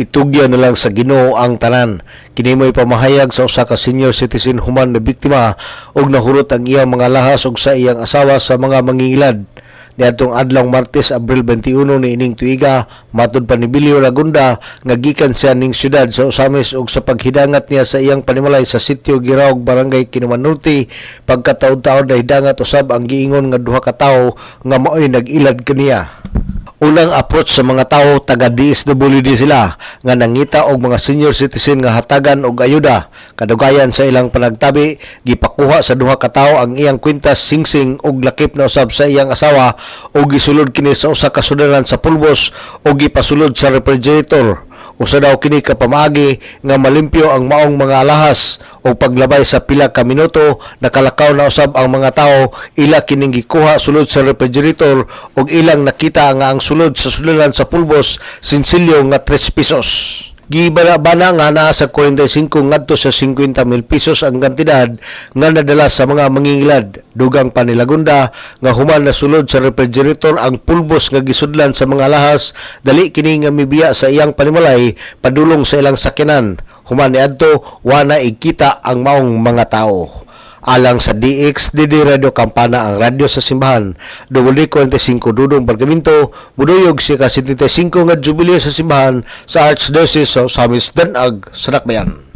Itugya na lang sa Ginoo ang tanan. Kini mo'y pamahayag sa usa ka senior citizen human na biktima og nahurot ang iyang mga lahas ug sa iyang asawa sa mga mangingilad. Niadtong adlaw Martes, Abril 21 ni ining tuiga, matud pa ni Bilio Lagunda nga gikan siya ning syudad sa Osamis ug sa paghidangat niya sa iyang panimalay sa sitio Giraog, Barangay Kinuman Norte, pagkataod-taod na hidangat usab ang giingon nga duha ka tawo nga mao'y nag-ilad kaniya. Unang approach sa mga tawo taga DSWD sila nga nangita og mga senior citizen nga hatagan og ayuda. Kadugayan sa ilang panagtabi, gipakuha sa duha ka tawo ang iyang kwintas singsing og lakip na usab sa iyang asawa og gisulod kini sa usa ka sudaran sa pulbos og gipasulod sa refrigerator. Usa daw kini ka pamaagi nga malimpyo ang maong mga alahas o paglabay sa pila ka minuto, nakalakaw na usab ang mga tao, ila kining gikuha sulod sa refrigerator ug ilang nakita nga ang sulod sa sudaran sa pulbos sinsilyo nga 3 pesos. Gibana nga naa sa 45 ngadto sa 50,000 pesos ang kantidad nga nadala sa mga mangingilad. Dugang pa ni Lagunda nga human na sulod sa refrigerator ang pulbos nga gisudlan sa mga lahas, dali kini nga mibiya sa iyang panimalay padulong sa ilang sakyanan. Human niadto wa na ikita ang maong mga tao. Alang sa DXDD Radio Campana, ang radyo sa simbahan, WD45 Dudong Bargaminto, muduyog siya ka 75 nga jubileo sa simbahan sa Archdiocese sa Osamis Danag, Sanakbayan.